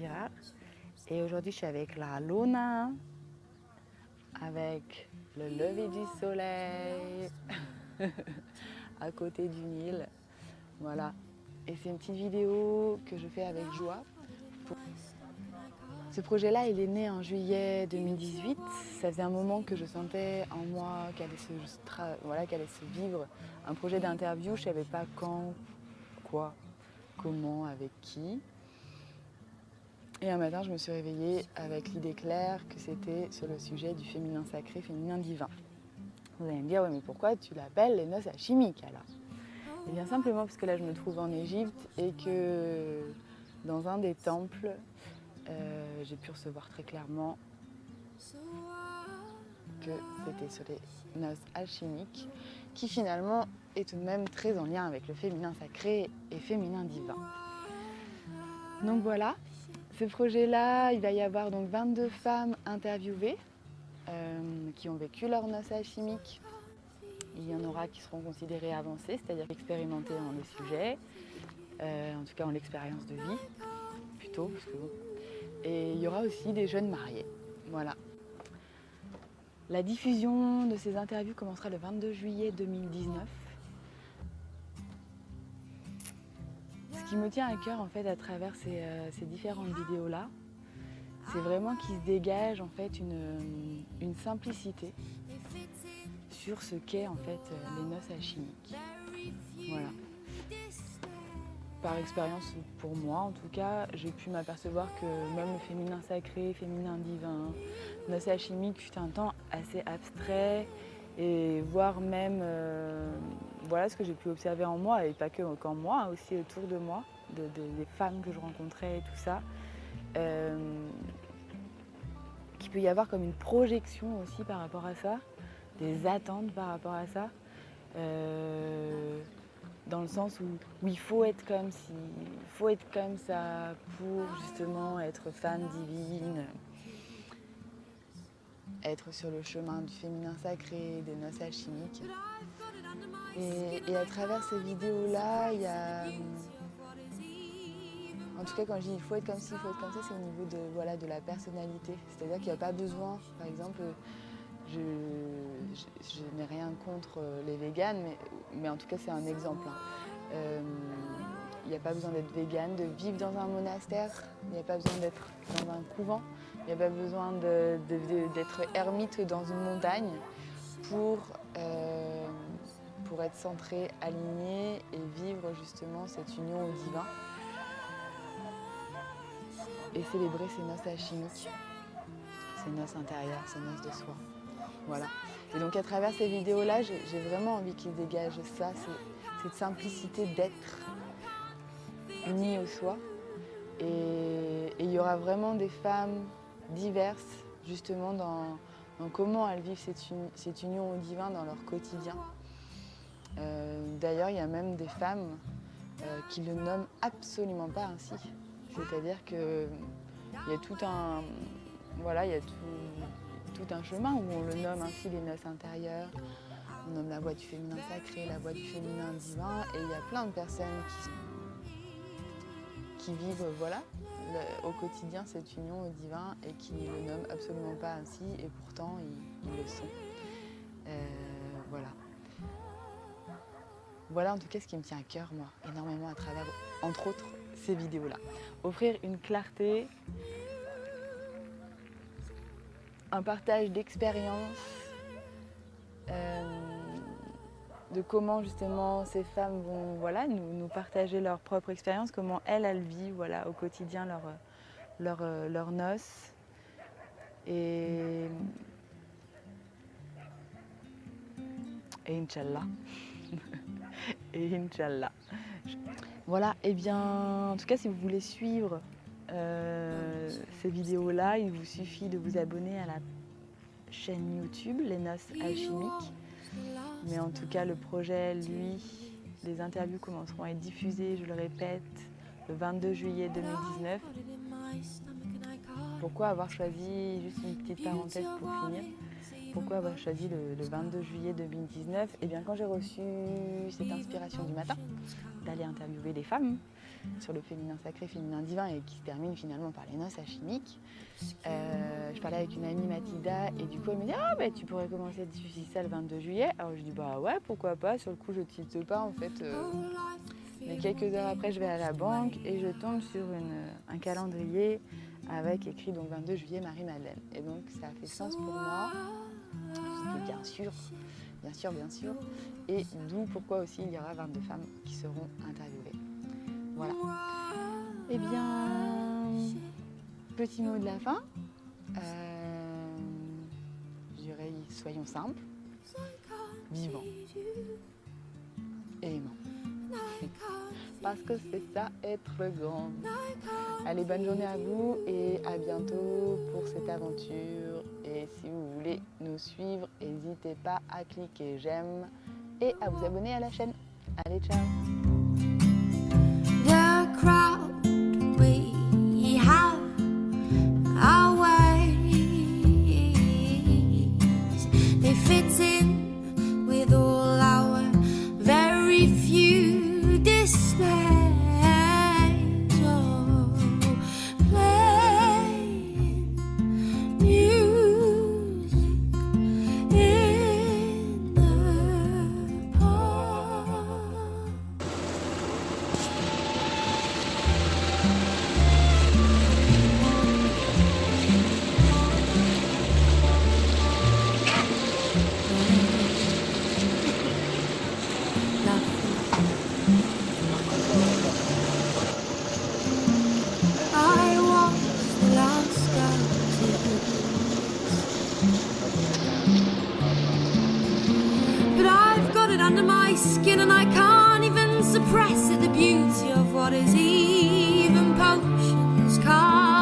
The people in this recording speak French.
Girard et aujourd'hui je suis avec la Luna, avec le lever du soleil à côté du Nil. Voilà. Et c'est une petite vidéo que je fais avec joie. Ce projet-là, il est né en juillet 2018. Ça faisait un moment que je sentais en moi qu'allait se vivre un projet d'interview. Je ne savais pas quand, quoi, comment, avec qui. Et un matin, je me suis réveillée avec l'idée claire que c'était sur le sujet du féminin sacré, féminin divin. Vous allez me dire, ouais, mais pourquoi tu l'appelles les noces alchimiques alors? Eh bien simplement parce que là, je me trouve en Égypte et que dans un des temples, j'ai pu recevoir très clairement que c'était sur les noces alchimiques, qui finalement est tout de même très en lien avec le féminin sacré et féminin divin. Donc voilà, ce projet-là, il va y avoir donc 22 femmes interviewées qui ont vécu leur noces alchimiques. Il y en aura qui seront considérées avancées, c'est-à-dire expérimentées dans le sujet, en tout cas en l'expérience de vie, plutôt. Parce que bon. Et il y aura aussi des jeunes mariés. Voilà. La diffusion de ces interviews commencera le 22 juillet 2019. Ce qui me tient à cœur en fait à travers ces différentes vidéos-là, c'est vraiment qu'il se dégage en fait une simplicité sur ce qu'est en fait les noces alchimiques. Voilà. Par expérience pour moi en tout cas, j'ai pu m'apercevoir que même le féminin sacré, féminin divin, noces alchimiques fut un temps assez abstrait et voire même voilà ce que j'ai pu observer en moi et pas que qu'en moi, aussi autour de moi, des femmes que je rencontrais et tout ça. Qu'il peut y avoir comme une projection aussi par rapport à ça, des attentes par rapport à ça, dans le sens où il faut être comme ça pour justement être femme divine, être sur le chemin du féminin sacré, des noces alchimiques. Et à travers ces vidéos-là, il y a... En tout cas, quand je dis il faut être comme ci, il faut être comme ça, c'est au niveau de la personnalité. C'est-à-dire qu'il n'y a pas besoin, par exemple, je n'ai rien contre les véganes, mais en tout cas, c'est un exemple. Il n'y a pas besoin d'être végane, de vivre dans un monastère, il n'y a pas besoin d'être dans un couvent, il n'y a pas besoin d'être ermite dans une montagne pour être centré, aligné et vivre justement cette union au divin. Et célébrer ces noces alchimiques, ces noces intérieures, ces noces de soi. Voilà. Et donc à travers ces vidéos-là, j'ai vraiment envie qu'ils dégagent ça, cette simplicité d'être unis au soi. Et il y aura vraiment des femmes diverses, justement, dans comment elles vivent cette union au divin dans leur quotidien. D'ailleurs, il y a même des femmes qui le nomment absolument pas ainsi. C'est-à-dire qu'il y a tout un chemin où on le nomme ainsi les noces intérieures. On nomme la voie du féminin sacré, la voie du féminin divin. Et il y a plein de personnes qui vivent au quotidien cette union au divin et qui ne le nomment absolument pas ainsi. Et pourtant, ils le sont. Voilà. Voilà en tout cas ce qui me tient à cœur, moi, énormément à travers, entre autres, ces vidéos-là. Offrir une clarté, un partage d'expériences, de comment justement ces femmes vont nous partager leur propre expérience, comment elles vivent au quotidien leurs noces. Et Inch'Allah. Et Inch'Allah. Voilà, et bien en tout cas si vous voulez suivre ces vidéos-là, il vous suffit de vous abonner à la chaîne YouTube, Les Noces Alchimiques. Mais en tout cas, le projet, lui, les interviews commenceront à être diffusées, je le répète, le 22 juillet 2019. Pourquoi avoir choisi, juste une petite parenthèse pour finir, pourquoi avoir choisi le 22 juillet 2019? Eh bien, quand j'ai reçu cette inspiration du matin d'aller interviewer des femmes, sur le féminin sacré, féminin divin et qui se termine finalement par les noces alchimiques. Je parlais avec une amie Mathilda et du coup elle me dit « Ah tu pourrais commencer à diffuser ça le 22 juillet ». Alors je dis « Bah ouais, pourquoi pas ». Sur le coup je tilte pas en fait. Mais quelques heures après je vais à la banque et je tombe sur un calendrier avec écrit donc 22 juillet Marie-Madeleine. Et donc ça a fait sens pour moi. Je dis bien sûr. Et d'où pourquoi aussi il y aura 22 femmes qui seront interviewées. Voilà. Eh bien, petit mot de la fin. Je dirais, soyons simples, vivants et aimants. Parce que c'est ça, être grand. Allez, bonne journée à vous et à bientôt pour cette aventure. Et si vous voulez nous suivre, n'hésitez pas à cliquer j'aime et à vous abonner à la chaîne. Allez, ciao! The crowd, we have our ways. They fit in with all our very few displays. Under my skin and I can't even suppress it, the beauty of what is even potions can't